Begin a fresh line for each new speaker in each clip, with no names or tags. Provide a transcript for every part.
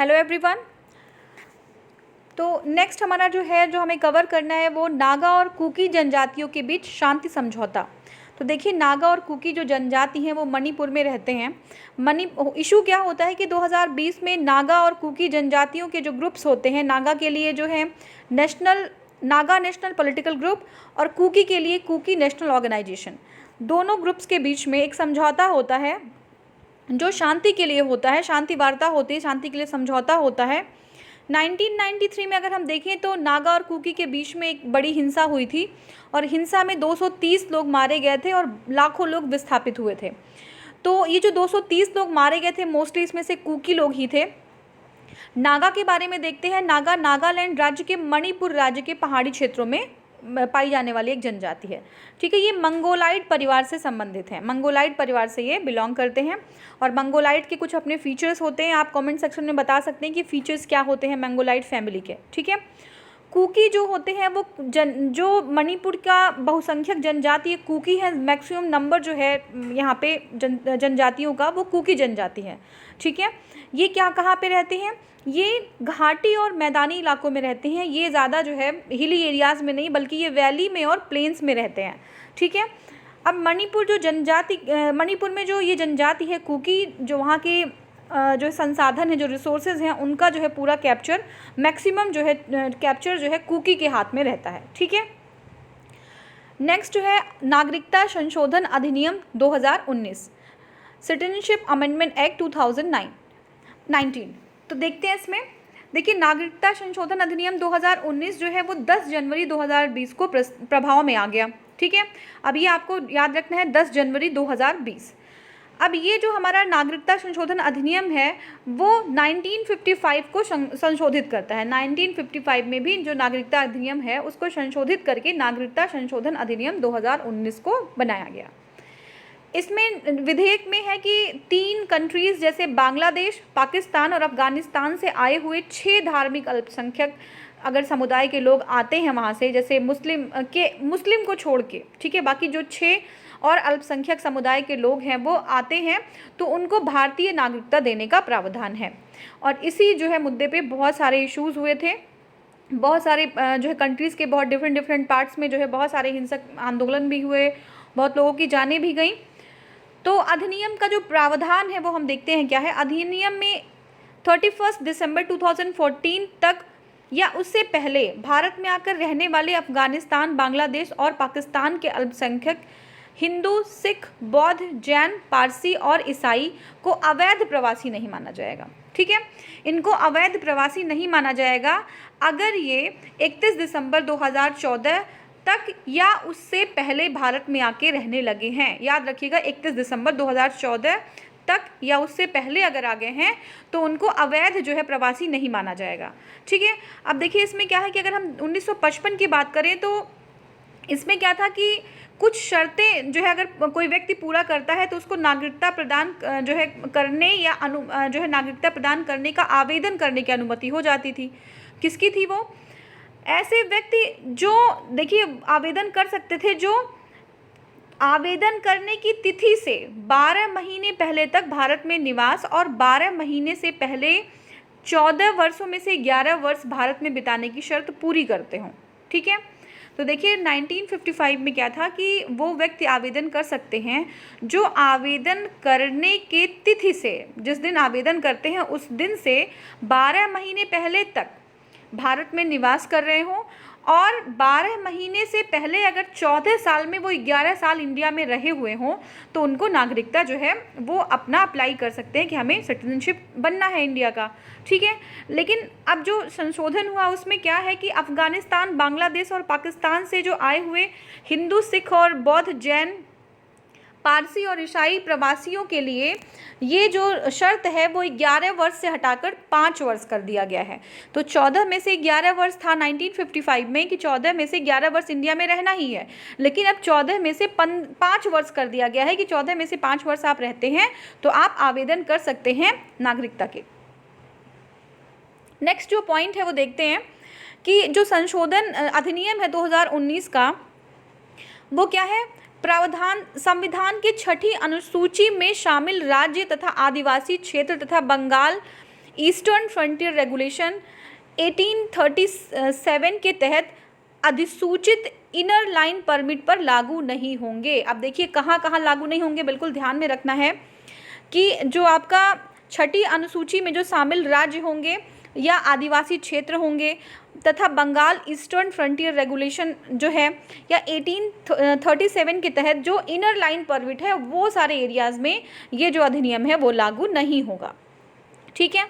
Hello everyone. तो next हमारा जो हमें कवर करना है वो नागा और कुकी जनजातियों के बीच शांति समझौता। तो देखिए, नागा और कुकी जो जनजाति हैं वो मणिपुर में रहते हैं। इशू क्या होता है कि 2020 में नागा और कुकी जनजातियों के जो ग्रुप्स होते हैं, नागा के लिए जो है नागा नेशनल पॉलिटिकल ग्रुप और कुकी के लिए कुकी नेशनल ऑर्गेनाइजेशन, दोनों ग्रुप्स के बीच में एक समझौता होता है जो शांति के लिए होता है, शांति वार्ता होती है, शांति के लिए समझौता होता है। 1993 में अगर हम देखें तो नागा और कुकी के बीच में एक बड़ी हिंसा हुई थी और हिंसा में 230 लोग मारे गए थे और लाखों लोग विस्थापित हुए थे। तो ये जो 230 लोग मारे गए थे, मोस्टली इसमें से कुकी लोग ही थे। नागा के बारे में देखते हैं। नागा नागालैंड राज्य के मणिपुर राज्य के पहाड़ी क्षेत्रों में पाई जाने वाली एक जनजाति है। ठीक है, ये मंगोलाइड परिवार से संबंधित है, मंगोलाइड परिवार से ये बिलोंग करते हैं और मंगोलाइड के कुछ अपने फीचर्स होते हैं। आप कमेंट सेक्शन में बता सकते हैं कि फीचर्स क्या होते हैं मंगोलाइड फैमिली के। ठीक है, कुकी जो होते हैं वो जो मणिपुर का बहुसंख्यक जनजाति कुकी है, मैक्सिमम नंबर जो है यहाँ पे जनजातियों का वो कुकी जनजाति है। ठीक है, ये क्या कहाँ पे रहते हैं? ये घाटी और मैदानी इलाकों में रहते हैं। ये ज़्यादा जो है हिली एरियाज़ में नहीं, बल्कि ये वैली में और प्लेन्स में रहते हैं। ठीक है, अब मणिपुर में जो ये जनजाति है कुकी, जो वहाँ के जो संसाधन है, जो रिसोर्सेज हैं, उनका जो है पूरा कैप्चर, मैक्सिमम जो है कैप्चर जो है कुकी के हाथ में रहता है। ठीक है, नेक्स्ट जो है नागरिकता संशोधन अधिनियम 2019, सिटीजनशिप अमेंडमेंट एक्ट 2019। तो देखते हैं इसमें। देखिए, नागरिकता संशोधन अधिनियम 2019 जो है वो 10 जनवरी 2020 को प्रभाव में आ गया। ठीक है, अब ये आपको याद रखना है, 10 जनवरी 2020। अब ये जो हमारा नागरिकता संशोधन अधिनियम है वो 1955 को संशोधित करता है। 1955 में भी जो नागरिकता अधिनियम है उसको संशोधित करके नागरिकता संशोधन अधिनियम 2019 को बनाया गया। इसमें विधेयक में है कि 3 कंट्रीज़ जैसे बांग्लादेश, पाकिस्तान और अफ़गानिस्तान से आए हुए 6 धार्मिक अल्पसंख्यक अगर समुदाय के लोग आते हैं वहाँ से, जैसे मुस्लिम को छोड़ के, ठीक है, बाकी जो 6 और अल्पसंख्यक समुदाय के लोग हैं वो आते हैं, तो उनको भारतीय नागरिकता देने का प्रावधान है। और इसी जो है मुद्दे पे बहुत सारे इश्यूज़ हुए थे। बहुत सारे जो है कंट्रीज़ के बहुत डिफरेंट पार्ट्स में जो है बहुत सारे हिंसक आंदोलन भी हुए, बहुत लोगों की जानें भी गई। तो अधिनियम का जो प्रावधान है वो हम देखते हैं क्या है। अधिनियम में 31 दिसंबर 2014 तक या उससे पहले भारत में आकर रहने वाले अफ़गानिस्तान, बांग्लादेश और पाकिस्तान के अल्पसंख्यक हिंदू, सिख, बौद्ध, जैन, पारसी और ईसाई को अवैध प्रवासी नहीं माना जाएगा। ठीक है, इनको अवैध प्रवासी नहीं माना जाएगा अगर ये 31 दिसंबर 2014 तक या उससे पहले भारत में आके रहने लगे हैं। याद रखिएगा, 31 दिसंबर 2014 तक या उससे पहले अगर आ गए हैं तो उनको अवैध जो है प्रवासी नहीं माना जाएगा। ठीक है, अब देखिए इसमें क्या है कि अगर हम 1955 की बात करें तो इसमें क्या था कि कुछ शर्तें जो है अगर कोई व्यक्ति पूरा करता है तो उसको नागरिकता प्रदान जो है करने या जो है नागरिकता प्रदान करने का आवेदन करने की अनुमति हो जाती थी। किसकी थी वो? ऐसे व्यक्ति जो देखिए आवेदन कर सकते थे जो आवेदन करने की तिथि से 12 महीने पहले तक भारत में निवास और 12 महीने से पहले 14 वर्षों में से 11 वर्ष भारत में बिताने की शर्त पूरी करते हों। ठीक है, तो देखिए 1955 में क्या था कि वो व्यक्ति आवेदन कर सकते हैं जो आवेदन करने के तिथि से, जिस दिन आवेदन करते हैं उस दिन से 12 महीने पहले तक भारत में निवास कर रहे हों और 12 महीने से पहले अगर 14 साल में वो 11 साल इंडिया में रहे हुए हों तो उनको नागरिकता जो है वो अपना अप्लाई कर सकते हैं कि हमें सिटीजनशिप बनना है इंडिया का। ठीक है, लेकिन अब जो संशोधन हुआ उसमें क्या है कि अफ़गानिस्तान, बांग्लादेश और पाकिस्तान से जो आए हुए हिंदू, सिख और बौद्ध, जैन, पारसी और ईसाई प्रवासियों के लिए ये जो शर्त है वो 11 वर्ष से हटाकर 5 वर्ष कर दिया गया है। तो 14 में से 11 वर्ष था 1955 में कि 14 में से 11 वर्ष इंडिया में रहना ही है, लेकिन अब 14 में से 5 वर्ष कर दिया गया है कि 14 में से 5 वर्ष आप रहते हैं तो आप आवेदन कर सकते हैं नागरिकता के। नेक्स्ट जो पॉइंट है वो देखते हैं कि जो संशोधन अधिनियम है 2019 का वो क्या है। प्रावधान संविधान की 6ठी अनुसूची में शामिल राज्य तथा आदिवासी क्षेत्र तथा बंगाल ईस्टर्न फ्रंटियर रेगुलेशन 1837 के तहत अधिसूचित इनर लाइन परमिट पर लागू नहीं होंगे। अब देखिए कहाँ कहाँ लागू नहीं होंगे, बिल्कुल ध्यान में रखना है कि जो आपका छठी अनुसूची में जो शामिल राज्य होंगे या आदिवासी क्षेत्र होंगे तथा बंगाल ईस्टर्न फ्रंटियर रेगुलेशन जो है या 1837 के तहत जो इनर लाइन परमिट है वो सारे एरियाज़ में ये जो अधिनियम है वो लागू नहीं होगा। ठीक है,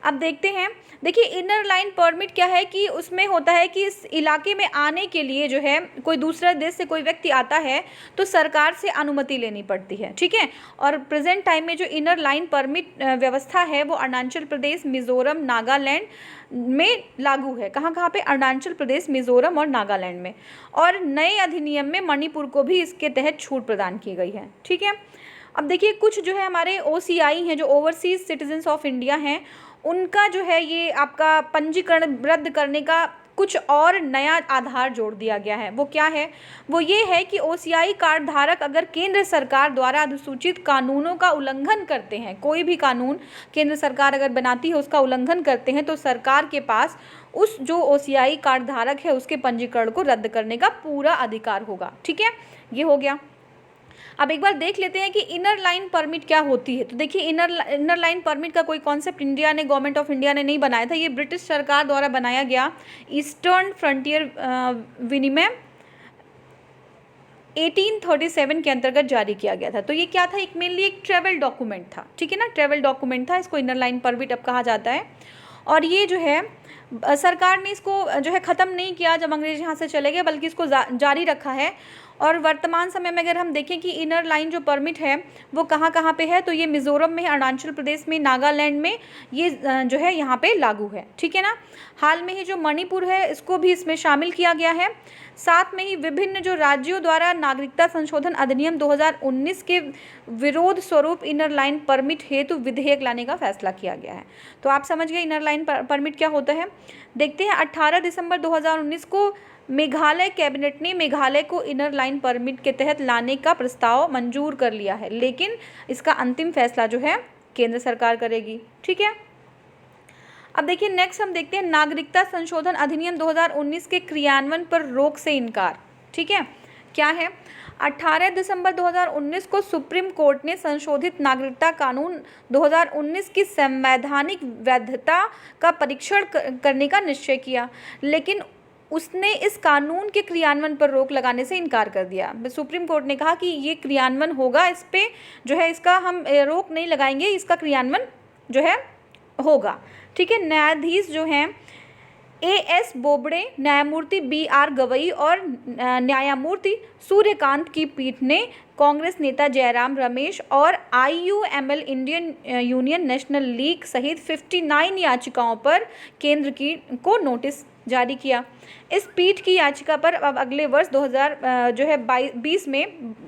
अब देखते हैं। देखिए इनर लाइन परमिट क्या है कि उसमें होता है कि इस इलाके में आने के लिए जो है कोई दूसरे देश से कोई व्यक्ति आता है तो सरकार से अनुमति लेनी पड़ती है। ठीक है, और प्रेजेंट टाइम में जो इनर लाइन परमिट व्यवस्था है वो अरुणाचल प्रदेश, मिजोरम, नागालैंड में लागू है। कहाँ कहाँ पे? अरुणाचल प्रदेश, मिजोरम और नागालैंड में। और नए अधिनियम में मणिपुर को भी इसके तहत छूट प्रदान की गई है। ठीक है, अब देखिए कुछ जो है हमारे OCI हैं, जो ओवरसीज सिटीजन्स ऑफ इंडिया हैं, उनका जो है ये आपका पंजीकरण रद्द करने का कुछ और नया आधार जोड़ दिया गया है। वो क्या है? वो ये है कि OCI कार्ड धारक अगर केंद्र सरकार द्वारा अधिसूचित कानूनों का उल्लंघन करते हैं, कोई भी कानून केंद्र सरकार अगर बनाती है उसका उल्लंघन करते हैं, तो सरकार के पास उस जो OCI कार्ड धारक है उसके पंजीकरण को रद्द करने का पूरा अधिकार होगा। ठीक है, ये हो गया। अब एक बार देख लेते हैं कि इनर लाइन परमिट क्या होती है। तो देखिए इनर लाइन परमिट का कोई कॉन्सेप्ट इंडिया ने, गवर्नमेंट ऑफ इंडिया ने नहीं बनाया था, ये ब्रिटिश सरकार द्वारा बनाया गया ईस्टर्न फ्रंटियर विनिमय 1837 के अंतर्गत जारी किया गया था। तो ये क्या था? एक मेनली एक ट्रेवल डॉक्यूमेंट था। ठीक है ना, ट्रेवल डॉक्यूमेंट था, इसको इनर लाइन परमिट अब कहा जाता है। और ये जो है सरकार ने इसको जो है ख़त्म नहीं किया जब अंग्रेज यहाँ से चले गए, बल्कि इसको जारी रखा है। और वर्तमान समय में अगर हम देखें कि इनर लाइन जो परमिट है वो कहाँ कहाँ पे है, तो ये मिज़ोरम में, अरुणाचल प्रदेश में, नागालैंड में ये जो है यहाँ पे लागू है। ठीक है ना, हाल में ही जो मणिपुर है इसको भी इसमें शामिल किया गया है। साथ में ही विभिन्न जो राज्यों द्वारा नागरिकता संशोधन अधिनियम 2019 के विरोध स्वरूप इनर लाइन परमिट हेतु विधेयक लाने का फैसला किया गया है। तो आप समझ गए इनर लाइन परमिट क्या होता है। देखते हैं 18 दिसंबर 2019 को मेघालय कैबिनेट ने मेघालय को इनर लाइन परमिट के तहत लाने का प्रस्ताव मंजूर कर लिया है, लेकिन इसका अंतिम फैसला जो है केंद्र सरकार करेगी। ठीक है, अब देखिए नेक्स्ट हम देखते हैं नागरिकता संशोधन अधिनियम 2019 के क्रियान्वयन पर रोक से इनकार। ठीक है, क्या है? 18 दिसंबर 2019 को सुप्रीम कोर्ट ने संशोधित नागरिकता कानून 2019 की संवैधानिक वैधता का परीक्षण करने का निश्चय किया, लेकिन उसने इस कानून के क्रियान्वयन पर रोक लगाने से इनकार कर दिया। सुप्रीम कोर्ट ने कहा कि ये क्रियान्वयन होगा, इस पे जो है इसका हम रोक नहीं लगाएंगे, इसका क्रियान्वयन जो है होगा। ठीक है, न्यायाधीश जो हैं AS बोबड़े, न्यायमूर्ति BR गवई और न्यायमूर्ति सूर्यकांत की पीठ ने कांग्रेस नेता जयराम रमेश और IUML Indian union national league सहित 59 याचिकाओं पर केंद्र को नोटिस जारी किया। इस पीठ की याचिका पर अब अगले वर्ष 2020 में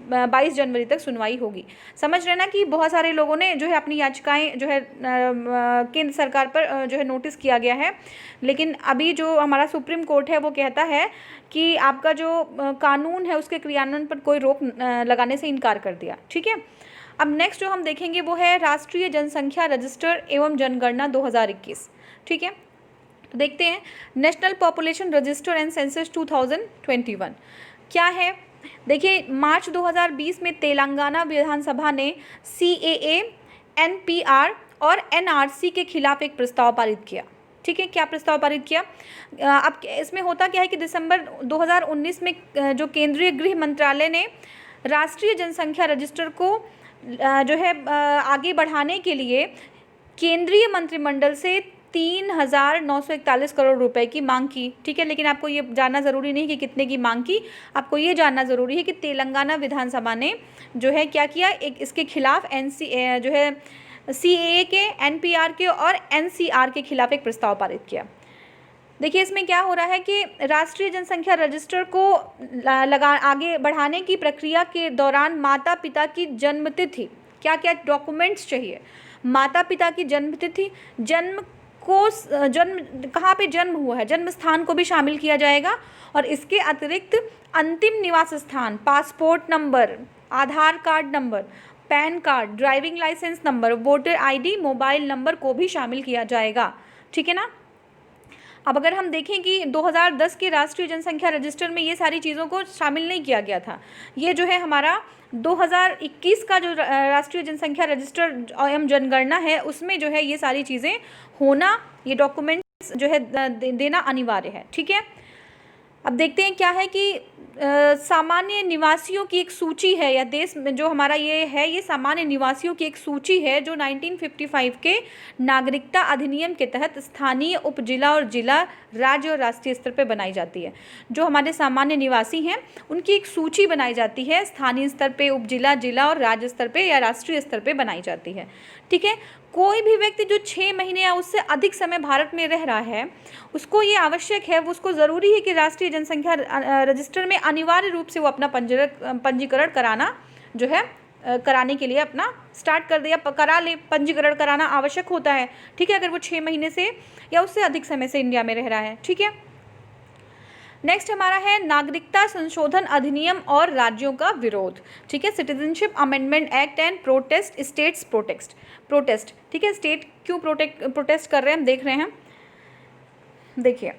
22 जनवरी तक सुनवाई होगी। समझ रहे ना कि बहुत सारे लोगों ने जो है अपनी याचिकाएं जो है केंद्र सरकार पर जो है नोटिस किया गया है, लेकिन अभी जो हमारा सुप्रीम कोर्ट है वो कहता है कि आपका जो कानून है उसके क्रियान्वयन पर कोई रोक लगाने से इनकार कर दिया। ठीक है, अब नेक्स्ट जो हम देखेंगे वो है राष्ट्रीय जनसंख्या रजिस्टर एवं जनगणना 2021। ठीक है, तो देखते हैं national population register and census 2021 क्या है। देखिए मार्च 2020 में तेलंगाना विधानसभा ने CAA, NPR और NRC के खिलाफ एक प्रस्ताव पारित किया। ठीक है, क्या प्रस्ताव पारित किया? अब इसमें होता क्या है कि दिसंबर 2019 में जो केंद्रीय गृह मंत्रालय ने राष्ट्रीय जनसंख्या रजिस्टर को जो है आगे बढ़ाने के लिए केंद्रीय मंत्रिमंडल से 3,941 करोड़ रुपए की मांग की। ठीक है, लेकिन आपको ये जानना ज़रूरी नहीं कि कितने की मांग की, आपको ये जानना ज़रूरी है कि तेलंगाना विधानसभा ने जो है क्या किया, एक इसके खिलाफ जो है CAA के, NPR के और NCR के खिलाफ एक प्रस्ताव पारित किया। देखिए इसमें क्या हो रहा है कि राष्ट्रीय जनसंख्या रजिस्टर को आगे बढ़ाने की प्रक्रिया के दौरान माता पिता की जन्मतिथि, क्या क्या डॉक्यूमेंट्स चाहिए, माता पिता की जन्मतिथि, जन्म कहाँ पे जन्म हुआ है, जन्म स्थान को भी शामिल किया जाएगा, और इसके अतिरिक्त अंतिम निवास स्थान, passport number, Aadhaar card number, PAN card, driving licence number, voter ID, mobile number को भी शामिल किया जाएगा। ठीक है ना। अब अगर हम देखें कि 2010 के राष्ट्रीय जनसंख्या रजिस्टर में ये सारी चीज़ों को शामिल नहीं किया गया था। ये जो है हमारा 2021 का जो राष्ट्रीय जनसंख्या रजिस्टर एवं जनगणना है, उसमें जो है ये सारी चीज़ें होना, ये डॉक्यूमेंट्स जो है देना अनिवार्य है। ठीक है। अब देखते हैं क्या है कि सामान्य निवासियों की एक सूची है, या देश में जो हमारा ये है, ये सामान्य निवासियों की एक सूची है जो 1955 के नागरिकता अधिनियम के तहत स्थानीय, उपजिला और जिला, राज्य और राष्ट्रीय स्तर पर बनाई जाती है। जो हमारे सामान्य निवासी हैं उनकी एक सूची बनाई जाती है, स्थानीय स्तर पे, उपजिला, जिला और राज्य स्तर पे या राष्ट्रीय स्तर पे बनाई जाती है। ठीक है। कोई भी व्यक्ति जो 6 महीने या उससे अधिक समय भारत में रह रहा है, उसको ये आवश्यक है, उसको ज़रूरी है कि राष्ट्रीय जनसंख्या रजिस्टर में अनिवार्य रूप से वो अपना पंजीकरण कराना जो है कराने के लिए अपना स्टार्ट कर दे या करा ले। पंजीकरण कराना आवश्यक होता है। ठीक है। अगर वो 6 महीने से या उससे अधिक समय से इंडिया में रह रहा है। ठीक है। नेक्स्ट हमारा है नागरिकता संशोधन अधिनियम और राज्यों का विरोध। ठीक है। Citizenship amendment act and protest, states protest. ठीक है। स्टेट क्यों प्रोटेस्ट कर रहे हैं हम देख रहे हैं। देखिए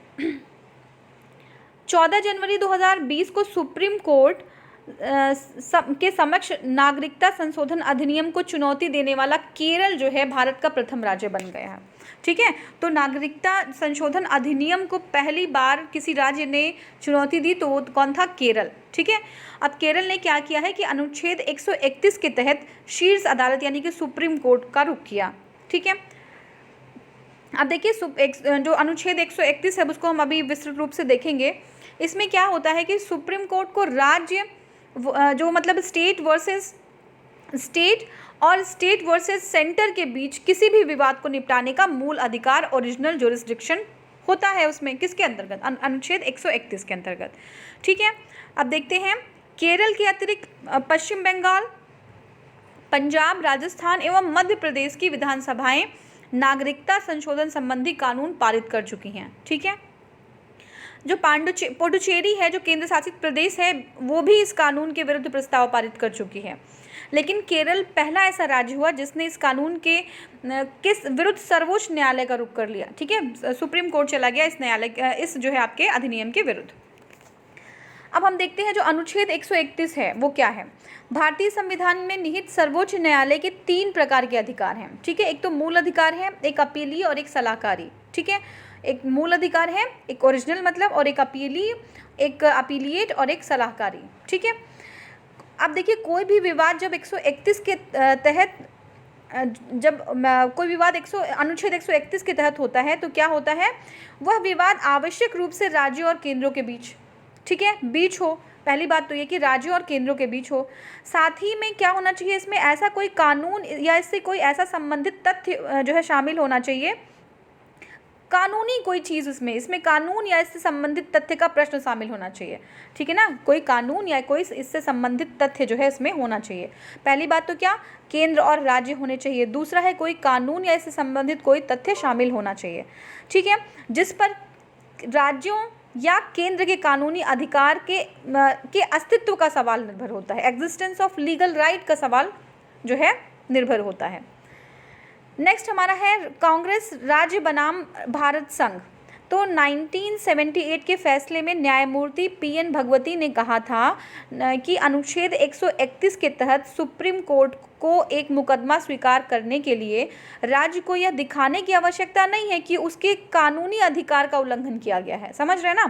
14 जनवरी 2020 को सुप्रीम कोर्ट के समक्ष नागरिकता संशोधन अधिनियम को चुनौती देने वाला केरल जो है भारत का प्रथम राज्य बन गया है। ठीक है। तो नागरिकता संशोधन अधिनियम को पहली बार किसी राज्य ने चुनौती दी, तो वो कौन था? केरल। ठीक है। अब केरल ने क्या किया है कि अनुच्छेद 131 के तहत शीर्ष अदालत यानी कि सुप्रीम कोर्ट का रुख किया। ठीक है। अब देखिए जो अनुच्छेद 131 है उसको हम अभी विस्तृत रूप से देखेंगे। इसमें क्या होता है कि सुप्रीम कोर्ट को राज्य जो मतलब स्टेट वर्सेस सेंटर के बीच किसी भी विवाद को निपटाने का मूल अधिकार, ओरिजिनल ज्यूरिसडिक्शन होता है उसमें। किसके अंतर्गत? अनुच्छेद 131 के अंतर्गत। ठीक है। अब देखते हैं केरल के अतिरिक्त पश्चिम बंगाल, पंजाब, राजस्थान एवं मध्य प्रदेश की विधानसभाएं नागरिकता संशोधन संबंधी कानून पारित कर चुकी हैं। ठीक है। जो पुडुचेरी है जो केंद्र शासित प्रदेश है, वो भी इस कानून के विरुद्ध प्रस्ताव पारित कर चुकी है। लेकिन केरल पहला ऐसा राज्य हुआ जिसने इस कानून के विरुद्ध सर्वोच्च न्यायालय का रुख कर लिया। ठीक है। सुप्रीम कोर्ट चला गया इस जो है आपके अधिनियम के विरुद्ध। अब हम देखते हैं जो अनुच्छेद 131 है वो क्या है। भारतीय संविधान में निहित सर्वोच्च न्यायालय के 3 प्रकार के अधिकार हैं। ठीक है। एक तो मूल अधिकार है, एक अपीलीय और एक सलाहकारी। ठीक है। एक मूल अधिकार है, एक ओरिजिनल मतलब, और एक अपीलिएट और एक सलाहकारी। ठीक है। अब देखिए कोई भी विवाद जब 131 के तहत जब कोई विवाद अनुच्छेद 131 के तहत होता है तो क्या होता है, वह विवाद आवश्यक रूप से राज्यों और केंद्रों के बीच, ठीक है, बीच हो। पहली बात तो ये कि राज्यों और केंद्रों के बीच हो। साथ ही में क्या होना चाहिए, इसमें ऐसा कोई कानून या इससे कोई ऐसा संबंधित तथ्य जो है शामिल होना चाहिए, कानूनी कोई चीज़ इसमें कानून या इससे संबंधित तथ्य का प्रश्न शामिल होना चाहिए। ठीक है ना। कोई कानून या कोई इससे संबंधित तथ्य जो है इसमें होना चाहिए। पहली बात तो क्या, केंद्र और राज्य होने चाहिए। दूसरा है कोई कानून या इससे संबंधित कोई तथ्य शामिल होना चाहिए। ठीक है। जिस पर राज्यों या केंद्र के कानूनी अधिकार के अस्तित्व का सवाल निर्भर होता है। एग्जिस्टेंस ऑफ लीगल राइट का सवाल जो है निर्भर होता है। नेक्स्ट हमारा है कांग्रेस राज्य बनाम भारत संघ। तो 1978 के फैसले में न्यायमूर्ति PN भगवती ने कहा था कि अनुच्छेद 131 के तहत सुप्रीम कोर्ट को एक मुकदमा स्वीकार करने के लिए राज्य को यह दिखाने की आवश्यकता नहीं है कि उसके कानूनी अधिकार का उल्लंघन किया गया है। समझ रहे हैं ना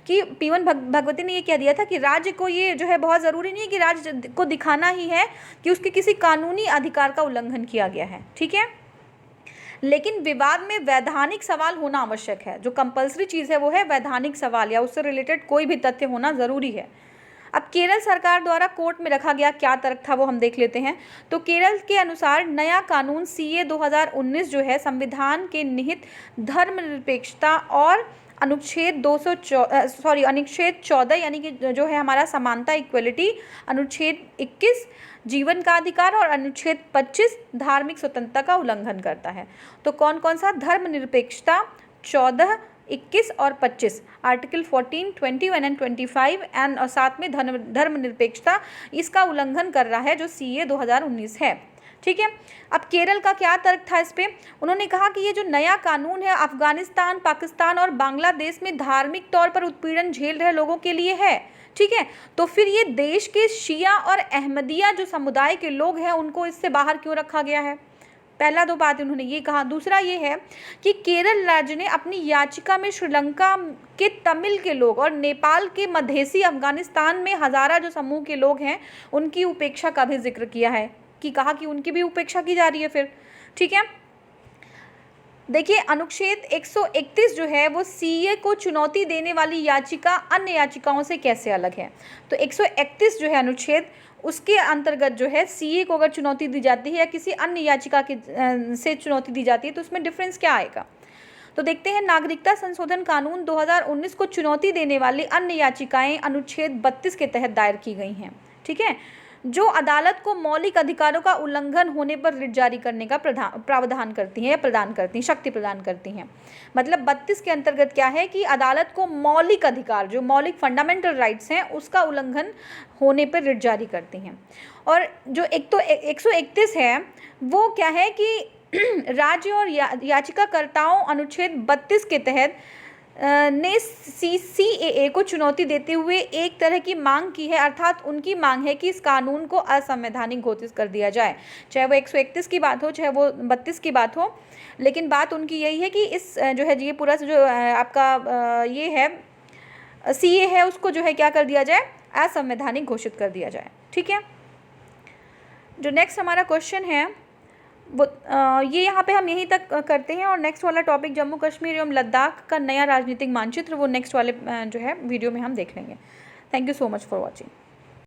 कि PN भगवती ने ये कह दिया था कि राज्य को ये जो है बहुत ज़रूरी नहीं है कि राज्य को दिखाना ही है कि उसके किसी कानूनी अधिकार का उल्लंघन किया गया है। ठीक है। लेकिन विवाद में वैधानिक सवाल होना आवश्यक है। जो कंपलसरी चीज़ है वो है वैधानिक सवाल या उससे रिलेटेड कोई भी तथ्य होना ज़रूरी है। अब केरल सरकार द्वारा कोर्ट में रखा गया क्या तर्क था वो हम देख लेते हैं। तो केरल के अनुसार नया कानून CA 2019 जो है संविधान के निहित धर्मनिरपेक्षता और अनुच्छेद 14 यानी कि जो है हमारा समानता इक्वलिटी, अनुच्छेद 21 जीवन का अधिकार और अनुच्छेद 25 धार्मिक स्वतंत्रता का उल्लंघन करता है। तो कौन कौन सा? धर्मनिरपेक्षता, 14 21 और 25, आर्टिकल 14, 21 एंड 25 एंड और साथ में धर्मनिरपेक्षता, इसका उल्लंघन कर रहा है जो CAA 2019 है। ठीक है। अब केरल का क्या तर्क था इस पे? उन्होंने कहा कि ये जो नया कानून है अफगानिस्तान, पाकिस्तान और बांग्लादेश में धार्मिक तौर पर उत्पीड़न झेल रहे लोगों के लिए है। ठीक है, तो फिर ये देश के शिया और अहमदिया जो समुदाय के लोग हैं उनको इससे बाहर क्यों रखा गया है? पहला दो बात उन्होंने ये कहा। दूसरा ये है कि केरल राज्य ने अपनी याचिका में श्रीलंका के तमिल के लोग और नेपाल के मधेसी अफगानिस्तान में हज़ारा जो समूह के लोग हैं उनकी उपेक्षा का भी जिक्र किया है, कि कहा कि उनकी भी उपेक्षा की जा रही है फिर। ठीक है, देखिए अनुच्छेद 131 जो है वो CAA को चुनौती देने वाली याचिका अन्य याचिकाओं से कैसे अलग है? तो 131 जो है अनुच्छेद, उसके अंतर्गत जो है CAA को अगर चुनौती दी जाती है या किसी अन्य याचिका के से चुनौती दी जाती है तो उसमें डिफरेंस क्या आएगा? तो देखते हैं, नागरिकता संशोधन कानून 2019 को चुनौती देने वाली अन्य याचिकाएं अनुच्छेद 32 के तहत दायर की गई हैं। ठीक है, जो अदालत को मौलिक अधिकारों का उल्लंघन होने पर रिट जारी करने का प्रावधान करती हैं या प्रदान करती हैं, शक्ति प्रदान करती हैं। मतलब 32 के अंतर्गत क्या है कि अदालत को मौलिक अधिकार, जो मौलिक फंडामेंटल राइट्स हैं, उसका उल्लंघन होने पर रिट जारी करती हैं। और जो एक तो 131 है वो क्या है कि राज्य और याचिकाकर्ताओं अनुच्छेद 32 के तहत ने CAA को चुनौती देते हुए एक तरह की मांग की है, अर्थात उनकी मांग है कि इस कानून को असंवैधानिक घोषित कर दिया जाए, चाहे वो 131 की बात हो चाहे वो 32 की बात हो। लेकिन बात उनकी यही है कि इस जो है ये पूरा जो आपका ये है CAA है उसको जो है क्या कर दिया जाए, असंवैधानिक घोषित कर दिया जाए। ठीक है, जो नेक्स्ट हमारा क्वेश्चन है वो ये यहाँ पे हम यहीं तक करते हैं और नेक्स्ट वाला टॉपिक जम्मू कश्मीर एवं लद्दाख का नया राजनीतिक मानचित्र वो नेक्स्ट वाले जो है वीडियो में हम देख लेंगे। Thank you so much for watching.